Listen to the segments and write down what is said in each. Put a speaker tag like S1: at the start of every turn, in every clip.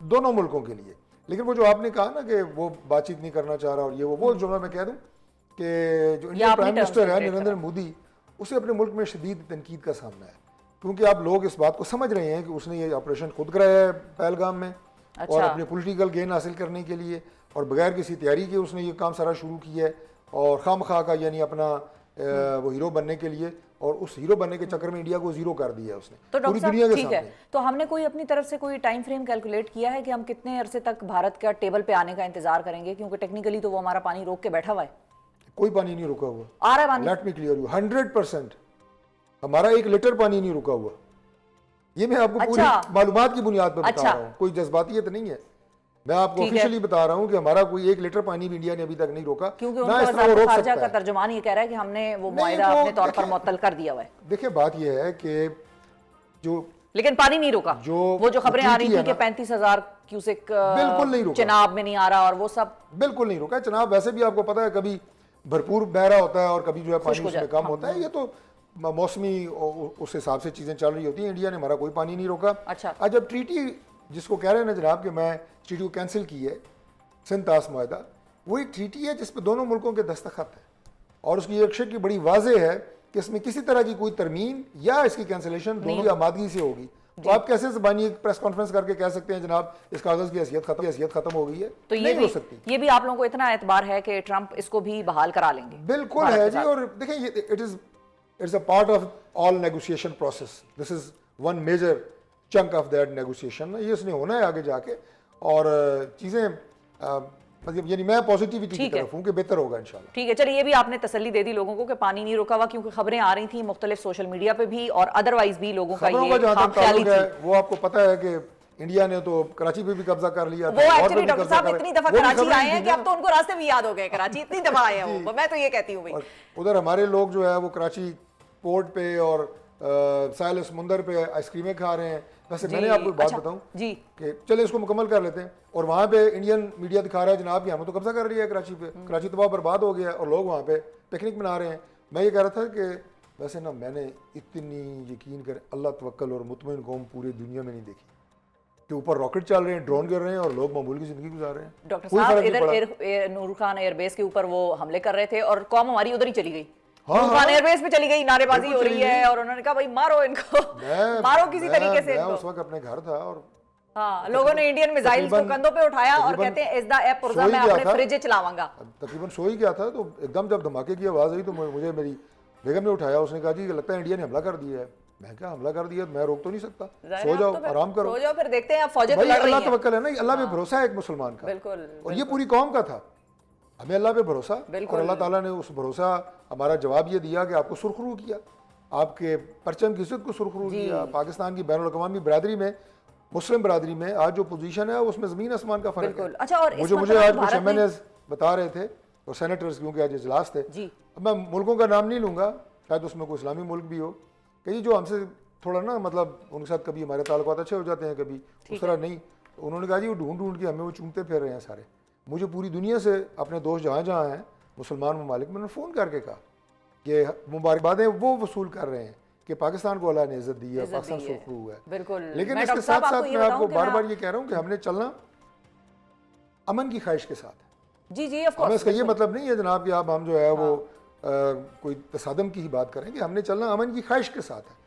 S1: دونوں ملکوں کے لیے. لیکن وہ جو آپ نے کہا نا کہ وہ بات چیت نہیں کرنا چاہ رہا اور یہ وہ جملہ میں کہہ دوں کہ جو انڈین پرائم منسٹر ہے نریندر مودی, اسے اپنے ملک میں شدید تنقید کا سامنا ہے, کیونکہ آپ لوگ اس بات کو سمجھ رہے ہیں کہ اس نے یہ آپریشن خود کرایا ہے پہلگام میں اور اپنے پولیٹیکل گین حاصل کرنے کے لیے, اور بغیر کسی تیاری کے اس نے یہ کام سارا شروع کیا ہے, اور خام خواہ کا یعنی اپنا وہ ہیرو بننے کے لیے, اور اس ہیرو بننے کے چکر میں انڈیا کو زیرو کر دیا اس نے پوری دنیا کے سامنے.
S2: تو ہم نے کوئی اپنی طرف سے کوئی ٹائم فریم کیلکولیٹ کیا ہے کہ ہم کتنے عرصے تک بھارت کا ٹیبل پہ آنے کا انتظار کریں گے, کیونکہ ٹیکنیکلی تو وہ ہمارا پانی روک کے بیٹھا ہوا ہے.
S1: کوئی پانی نہیں رکا ہوا,
S2: آ رہا ہے پانی,
S1: لیٹ می کلیئر یو 100%. ہمارا 1 لیٹر پانی نہیں رکا ہوا. یہ میں آپ کو پوری معلومات کی بنیاد پر بتا رہا ہوں, کوئی جذباتیت نہیں ہے. میں آپ کو آفیشلی بتا رہا ہوں کہ ہمارا کوئی 1 لیٹر پانی بھی انڈیا نے ابھی تک نہیں روکا.
S2: کیونکہ ان کا وزارت خارجہ کا ترجمان یہ کہہ رہا ہے کہ ہم نے وہ معاہدہ اپنے طور پر معطل کر دیا ہوا ہے.
S1: دیکھیں بات یہ ہے کہ جو
S2: لیکن پانی نہیں روکا, وہ جو خبریں آ رہی تھی کہ 35,000 کیوسک
S1: بالکل نہیں روکا,
S2: چناب میں نہیں آ رہا, اور وہ سب
S1: بالکل نہیں روکا. چناب ویسے بھی آپ کو پتا ہے کبھی بھرپور بہ رہا ہوتا ہے اور کبھی جو ہے پانی اس میں کم ہوتا ہے. یہ تو موسمی اس حساب سے چیزیں چل رہی ہوتی ہیں. انڈیا نے ہمارا کوئی پانی نہیں روکا. آج جب ٹریٹی جس کو کہہ رہے ہیں نا جناب کہ میں ٹریٹی کو کینسل کی ہے, سنتاس معاہدہ, وہی ٹریٹی ہے جس پہ دونوں ملکوں کے دستخط ہیں, اور اس کی ایک شک کی بڑی واضح ہے کہ اس میں کسی طرح کی کوئی ترمیم یا اس کی کینسلیشن دوہری آمادگی سے ہوگی. تو آپ کیسے زبانی ایک پریس کانفرنس کر کے کہہ سکتے ہیں جناب اس کاغذ کی حیثیت ختم ہو گئی ہے؟
S2: تو
S1: نہیں ہو سکتی.
S2: یہ بھی آپ لوگوں کو اتنا اعتبار ہے کہ ٹرمپ اس کو بھی بحال کرا لیں گے؟
S1: بالکل ہے جی. اور دیکھیں it's a part of all negotiation process. This is one major chunk of that negotiation. یہ اس نے ہونا ہے آگے جا کے, اور چیزیں مطلب یعنی میں پازیٹیوٹی کی طرف ہوں کہ بہتر ہوگا انشاءاللہ.
S2: ٹھیک ہے, چلیے یہ بھی آپ نے تسلی دے دی لوگوں کو کہ پانی نہیں روکا ہوا, کیونکہ خبریں آ رہی تھیں مختلف سوشل میڈیا پہ بھی اور ادروائز بھی لوگوں کا یہ خام خیالی تھی.
S1: وہ آپ کو پتہ ہے کہ انڈیا نے تو کراچی پہ بھی قبضہ کر لیا.
S2: وہ ایکچولی ڈاکٹر صاحب اتنی دفعہ کراچی آئے ہیں کہ اب تو ان کو راستے بھی یاد ہو گئے. کراچی اتنی دفعہ آئے ہیں وہ, میں تو یہ کہتی ہوں بھائی.
S1: ادھر ہمارے لوگ جو ہے وہ کراچی پورٹ پہ اور ساحل سمندر پہ آئس کریمیں کھا رہے ہیں. ویسے میں نے آپ کو بات بتاؤں کہ چلے اس کو مکمل کر لیتے ہیں, اور وہاں پہ انڈین میڈیا دکھا رہا ہے جناب کہ ہم تو قبضہ کر لیا ہے کراچی پہ, کراچی تباہ برباد ہو گیا, اور لوگ وہاں پہ پکنک منا رہے ہیں. میں یہ کہہ رہا تھا کہ ویسے نا میں نے اتنی یقین کر اللہ توکل اور مطمئن قوم پوری دنیا میں نہیں دیکھی کہ اوپر راکٹ چل رہے ہیں, ڈرون گر رہے ہیں اور لوگ معمول کی زندگی گزار رہے ہیں.
S2: ڈاکٹر صاحب ادھر نور خان ایئر بیس کے اوپر وہ حملے کر رہے تھے اور قوم ہماری ادھر ہی چلی گئی, نور خان ایئر بیس پہ چلی گئی, نعرے بازی ہو رہی ہے, اور انہوں نے کہا بھائی مارو ان کو, مارو کسی طریقے سے.
S1: میں اس وقت اپنے گھر تھا اور
S2: ہاں لوگوں نے انڈین میزائلز کو کندھوں پہ اٹھایا اور کہتے ہیں ازدا اے پرزا میں اپنے فریج چلاواں گا.
S1: تقریباً سو ہی گیا تھا تو ایک دم جب دھماکے کی آواز آئی تو مجھے میری بیگم نے اٹھایا. اس نے کہا جی لگتا ہے انڈیا نے حملہ کر دیا ہے. میں کیا حملہ کر دیا, میں روک تو نہیں سکتا, سو جاؤ آرام کرو,
S2: سو جاؤ, پھر دیکھتے ہیں فوجیں تو لڑ رہی ہیں.
S1: اللہ توکل ہے نا, اللہ پہ بھروسہ ہے ایک مسلمان کا,
S2: بالکل,
S1: اور یہ پوری قوم کا تھا. ہمیں اللہ پہ بھروسہ, اور اللہ تعالیٰ نے اس بھروسہ ہمارا جواب یہ دیا کہ آپ کو سرخرو کیا, آپ کے پرچم کی عزت کو سرخرو کیا. پاکستان کی بین الاقوامی برادری میں, مسلم برادری میں آج جو پوزیشن ہے اس میں زمین آسمان کا فرق ہے. مجھے آج کچھ ایم این ایز بتا رہے تھے اور سینیٹرز, کیونکہ آج اجلاس تھے, اب میں ملکوں کا نام نہیں لوں گا, شاید اس میں کوئی اسلامی ملک بھی ہو, کہ یہ جو ہم سے تھوڑا نا مطلب ان کے ساتھ کبھی ہمارے تعلقات اچھے ہو جاتے ہیں, کبھی اس طرح نہیں. انہوں نے کہا جی وہ ڈھونڈ کے ہمیں وہ چومتے پھر رہے ہیں سارے. مجھے پوری دنیا سے اپنے دوست جہاں ہیں مسلمان ممالک میں, نے فون کر کے کہا کہ مبارکبادیں وہ وصول کر رہے ہیں کہ پاکستان کو اللہ نے عزت دی ہے, پاکستان سرخرو ہوا ہے.
S2: بالکل,
S1: لیکن اس کے ساتھ ساتھ میں آپ کو بار بار یہ کہہ رہا ہوں کہ ہم نے چلنا امن کی خواہش کے ساتھ.
S2: جی جی,
S1: ہمیں اس کا یہ مطلب نہیں ہے جناب کہ اب ہم جو ہے وہ کوئی تصادم کی ہی بات کریں گے. ہم نے چلنا امن کی خواہش کے ساتھ ہے,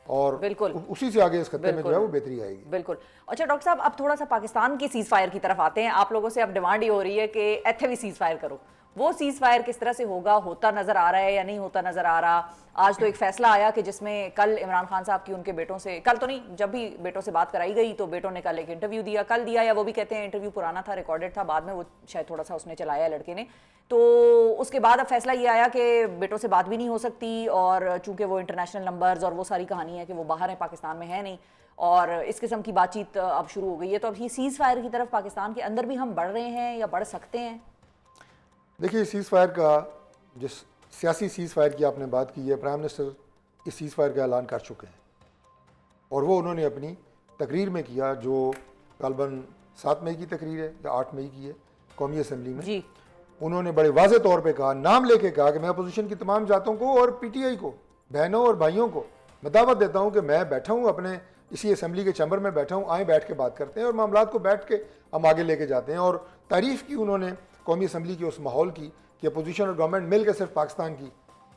S1: اور
S2: بالکل
S1: اسی سے آگے اس خطے میں جو ہے وہ بہتری آئے گی.
S2: بالکل. اچھا ڈاکٹر صاحب, اب تھوڑا سا پاکستان کی سیز فائر کی طرف آتے ہیں. آپ لوگوں سے اب ڈیمانڈ یہ ہو رہی ہے کہ ایتھے بھی سیز فائر کرو. وہ سیز فائر کس طرح سے ہوگا, ہوتا نظر آ رہا ہے یا نہیں ہوتا نظر آ رہا؟ آج تو ایک فیصلہ آیا کہ جس میں کل عمران خان صاحب کی ان کے بیٹوں سے, کل تو نہیں, جب بھی بیٹوں سے بات کرائی گئی تو بیٹوں نے کل ایک انٹرویو دیا, کل دیا, یا وہ بھی کہتے ہیں انٹرویو پرانا تھا, ریکارڈڈ تھا, بعد میں وہ شاید تھوڑا سا اس نے چلایا لڑکے نے. تو اس کے بعد اب فیصلہ یہ آیا کہ بیٹوں سے بات بھی نہیں ہو سکتی, اور چونکہ وہ انٹرنیشنل نمبرز اور وہ ساری کہانی ہے کہ وہ باہر ہیں, پاکستان میں ہے نہیں, اور اس قسم کی بات چیت اب شروع ہو گئی ہے. تو اب یہ سیز فائر کی طرف پاکستان کے اندر بھی ہم بڑھ رہے ہیں یا بڑھ سکتے ہیں؟
S1: دیکھیے سیز فائر کا, جس سیاسی سیز فائر کی آپ نے بات کی ہے, پرائم منسٹر اس سیز فائر کا اعلان کر چکے ہیں, اور وہ انہوں نے اپنی تقریر میں کیا جو غالباً 7 مئی کی تقریر ہے یا 8 مئی کی ہے قومی اسمبلی میں.
S2: جی,
S1: انہوں نے بڑے واضح طور پہ کہا, نام لے کے کہا کہ میں اپوزیشن کی تمام جاتوں کو اور پی ٹی آئی کو, بہنوں اور بھائیوں کو میں دعوت دیتا ہوں کہ میں بیٹھا ہوں اپنے اسی اسمبلی کے چیمبر میں بیٹھا ہوں, آئیں بیٹھ کے بات کرتے ہیں اور معاملات کو بیٹھ کے ہم آگے لے کے جاتے ہیں. اور تعریف کی انہوں نے قومی اسمبلی کے اس ماحول کی کہ اپوزیشن اور گورنمنٹ مل کے صرف پاکستان کی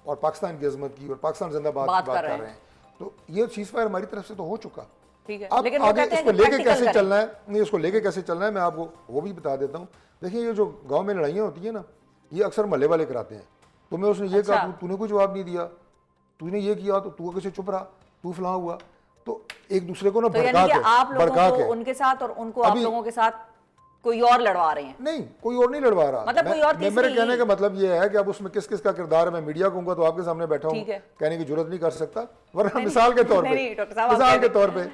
S1: اور پاکستان کی عظمت کی اور پاکستان زندہ باد کی بات کر رہے ہیں. تو یہ سیز فائر ہماری طرف سے تو ہو چکا. اب آگے اس کو لے کے کیسے چلنا ہے, نہیں اس کو لے کے کیسے چلنا ہے میں آپ کو وہ بھی بتا دیتا ہوں. دیکھیں یہ جو گاؤں میں لڑائیاں ہوتی ہیں نا, یہ اکثر محلے والے کراتے ہیں. تمہیں اس نے یہ کہا, تو نے کوئی جواب نہیں دیا, تو نے یہ کیا تو کیسے چپ رہا, تو فلاں ہوا. تو ایک دوسرے کو نا
S2: بھڑکا کے ان کے ساتھ اور ان کو آپ لوگوں کے ساتھ کوئی اور لڑوا رہے ہیں.
S1: نہیں, کوئی اور نہیں لڑوا رہا.
S2: مطلب کوئی اور
S1: میرے کہنے کا مطلب یہ ہے کہ اب اس میں کس کس کا کردار ہے, میں میڈیا کہوں گا تو آپ کے سامنے بیٹھا ہوں, کہنے کی ضرورت نہیں کر سکتا, ورنہ مثال کے طور پہ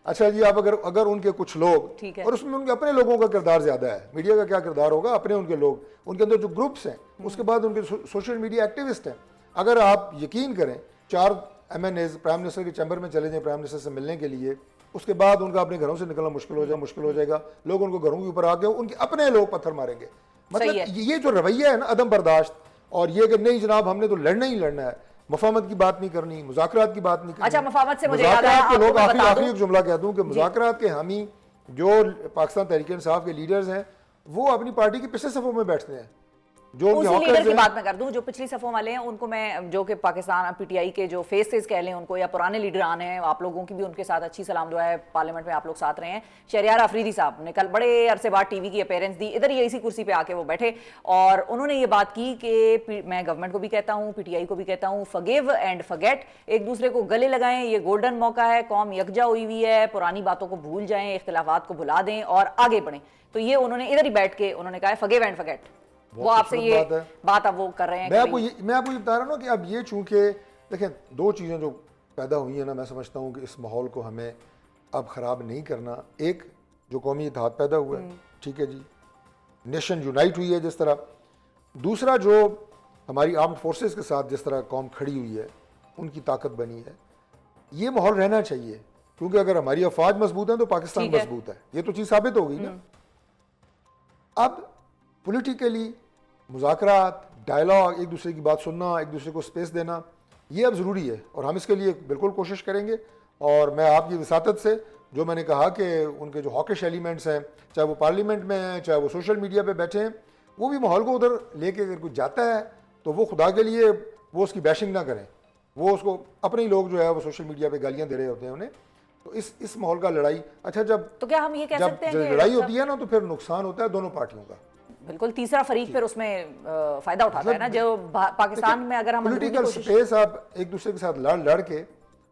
S1: اچھا جی, آپ اگر ان کے کچھ لوگ, اور اس میں ان کے اپنے لوگوں کا کردار زیادہ ہے, میڈیا کا کیا کردار ہوگا, اپنے ان کے لوگ, ان کے اندر جو گروپس ہیں, اس کے بعد ان کے سوشل میڈیا ایکٹیوسٹ ہیں. اگر آپ یقین کریں 4 MNAs پرائم منسٹر کے چیمبر میں چلے جائیں پرائم منسٹر سے ملنے کے لیے, اس کے بعد ان کا اپنے گھروں سے نکلنا مشکل ہو جائے گا. لوگ ان کو گھروں کے اوپر آ کے ان کے اپنے لوگ پتھر ماریں گے. مطلب یہ جو رویہ ہے نا عدم برداشت, اور یہ کہ نہیں جناب ہم نے تو لڑنا ہی لڑنا ہے, مفاہمت کی بات نہیں کرنی, مذاکرات کی بات نہیں کرنی.
S2: اچھا, مفاہمت سے مجھے یاد آیا,
S1: مذاکرات کے لوگ آخری ایک جملہ کہہ دوں کہ مذاکرات کے حامی جو پاکستان تحریک انصاف کے لیڈرز ہیں وہ اپنی پارٹی کے پچھلے صفوں میں بیٹھتے ہیں. جو
S2: اسی لیڈر کی بات میں کر دوں جو پچھلی صفوں والے ہیں, ان کو میں جو کہ پاکستان پی ٹی آئی کے جو فیسز کہہ لیں ان کو, یا پرانے لیڈران ہیں, آپ لوگوں کی بھی ان کے ساتھ اچھی سلام دعا ہے, پارلیمنٹ میں آپ لوگ ساتھ رہے ہیں. شہریار آفریدی صاحب نے کل بڑے عرصے بعد ٹی وی کی اپیرنس دی, ادھر یہ اسی کرسی پہ آ کے وہ بیٹھے اور انہوں نے یہ بات کی کہ میں گورنمنٹ کو بھی کہتا ہوں, پی ٹی آئی کو بھی کہتا ہوں, فگیو اینڈ فگیٹ, ایک دوسرے کو گلے لگائیں, یہ گولڈن موقع ہے, قوم یکجا ہوئی ہوئی ہے, پرانی باتوں کو بھول جائیں, اختلافات کو بھلا دیں اور آگے بڑھیں. تو یہ انہوں نے ادھر ہی بیٹھ کے انہوں نے کہا ہے فگیو اینڈ فگیٹ. وہ آپ سے یہ بات اب وہ کر رہے ہیں.
S1: میں آپ کو یہ بتا رہا ہوں کہ اب یہ چونکہ دیکھیں 2 چیزیں جو پیدا ہوئی ہیں نا, میں سمجھتا ہوں کہ اس ماحول کو ہمیں اب خراب نہیں کرنا. ایک جو قومی اتحاد پیدا ہوا ہے, ٹھیک ہے جی, نیشن یونائٹ ہوئی ہے جس طرح. دوسرا جو ہماری آرمڈ فورسز کے ساتھ جس طرح قوم کھڑی ہوئی ہے, ان کی طاقت بنی ہے, یہ ماحول رہنا چاہیے. کیونکہ اگر ہماری افواج مضبوط ہیں تو پاکستان مضبوط ہے, یہ تو چیز ثابت ہو گئی نا. اب پولیٹیکلی مذاکرات, ڈائلاگ, ایک دوسرے کی بات سننا, ایک دوسرے کو سپیس دینا, یہ اب ضروری ہے اور ہم اس کے لیے بالکل کوشش کریں گے. اور میں آپ کی وساطت سے جو میں نے کہا کہ ان کے جو ہاکش ایلیمنٹس ہیں, چاہے وہ پارلیمنٹ میں ہیں, چاہے وہ سوشل میڈیا پہ بیٹھے ہیں, وہ بھی ماحول کو ادھر لے کے اگر کوئی جاتا ہے تو وہ خدا کے لیے وہ اس کی بیشنگ نہ کریں. وہ اس کو اپنے ہی لوگ جو ہے وہ سوشل میڈیا پہ گالیاں دے رہے ہوتے ہیں انہیں. تو اس ماحول کا لڑائی, اچھا جب
S2: تو کیا ہم یہ کہہ سکتے ہیں کہ
S1: لڑائی ہوتی ہے نا تو پھر نقصان ہوتا ہے دونوں پارٹیوں کا.
S2: بالکل, تیسرا فریق پھر اس میں فائدہ اٹھاتا ہے نا. جو پاکستان میں اگر ہم
S1: پولیٹیکل سپیس آپ ایک دوسرے کے ساتھ لڑ کے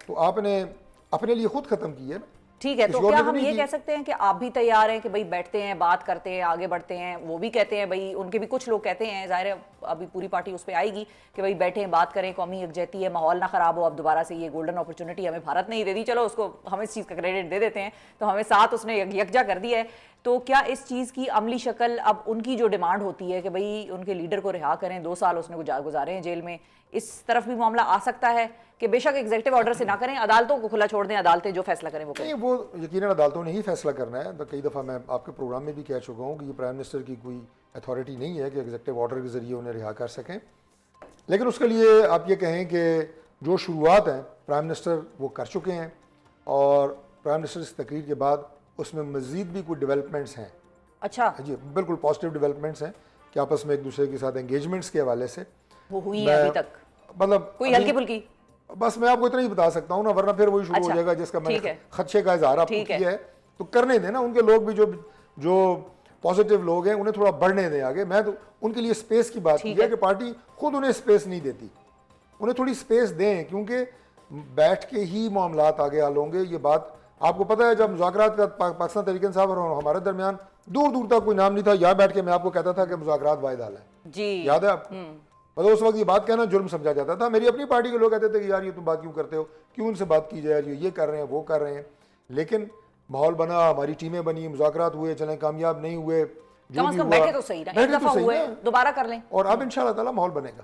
S1: تو آپ نے اپنے لیے خود ختم کی ہے نا.
S2: ٹھیک ہے, تو کیا ہم یہ کہہ سکتے ہیں کہ آپ بھی تیار ہیں کہ بھائی بیٹھتے ہیں, بات کرتے ہیں, آگے بڑھتے ہیں. وہ بھی کہتے ہیں بھائی, ان کے بھی کچھ لوگ کہتے ہیں, ظاہر ہے ابھی پوری پارٹی اس پہ آئے گی کہ بھائی بیٹھیں, بات کریں, قومی یکجہتی ہے, ماحول نہ خراب ہو. اب دوبارہ سے یہ گولڈن اپرچونٹی ہمیں بھارت نے ہی دے دی, چلو اس کو ہم اس چیز کا کریڈٹ دے دیتے ہیں, تو ہمیں ساتھ اس نے یکجا کر دیا ہے. تو کیا اس چیز کی عملی شکل اب ان کی جو ڈیمانڈ ہوتی ہے کہ بھئی ان کے لیڈر کو رہا کریں, 2 سال اس نے گزارے ہیں جیل میں, اس طرف بھی معاملہ آ سکتا ہے کہ بے شک ایگزیکٹو آرڈر سے نہ کریں, عدالتوں کو کھلا چھوڑ دیں, عدالتیں جو فیصلہ کریں وہ کریں؟
S1: نہیں, وہ یقیناً عدالتوں نے ہی فیصلہ کرنا ہے. کئی دفعہ میں آپ کے پروگرام میں بھی کہہ چکا ہوں کہ یہ پرائم منسٹر کی کوئی اتھارٹی نہیں ہے کہ ایگزیکٹو آرڈر کے ذریعے انہیں رہا کر سکیں. لیکن اس کے لیے آپ یہ کہیں کہ جو شروعات ہیں پرائم منسٹر وہ کر چکے ہیں, اور پرائم منسٹر اس تقریر کے بعد اس میں مزید بھی کوئی ڈیولپمنٹس ہیں.
S2: اچھا
S1: جی, بالکل پازیٹیو ڈیولپمنٹس ہیں کہ آپس میں ایک دوسرے کے ساتھ انگیجمنٹس کے حوالے سے
S2: وہ ہوئی ہیں ابھی تک,
S1: مطلب
S2: کوئی ہلکی پھلکی.
S1: بس میں آپ کو اتنا ہی بتا سکتا ہوں نا, ورنہ پھر وہی شروع ہو جائے گا جس کا میں نے خدشے کا اظہار آپ کو کیا ہے. تو کرنے دیں نا, ان کے لوگ بھی جو پازیٹیو لوگ ہیں انہیں تھوڑا بڑھنے دیں آگے. میں تو ان کے لیے اسپیس کی بات کی ہے کہ پارٹی خود انہیں اسپیس نہیں دیتی, انہیں تھوڑی اسپیس دیں, کیونکہ بیٹھ کے ہی معاملات آگے حل ہوں گے. یہ بات آپ کو پتہ ہے, جب مذاکرات کا پاکستان تحریک انصاف اور ہمارے درمیان دور دور تک کوئی نام نہیں تھا, یہاں بیٹھ کے میں آپ کو کہتا تھا کہ مذاکرات واحد حل ہے. جی یاد ہے آپ کو؟ مطلب اس وقت یہ بات کہنا جرم سمجھا جاتا تھا. میری اپنی پارٹی کے لوگ کہتے تھے کہ یار یہ تم بات کیوں کرتے ہو, کیوں ان سے بات کی جائے, یہ کر رہے ہیں وہ کر رہے ہیں. لیکن ماحول بنا, ہماری ٹیمیں بنی, مذاکرات ہوئے, چلیں کامیاب نہیں ہوئے, جو بھی ہوا
S2: بیٹھے تو صحیح نا, ایک دفعہ ہوئے دوبارہ کر لیں,
S1: اور اب انشاءاللہ تعالی ماحول بنے گا.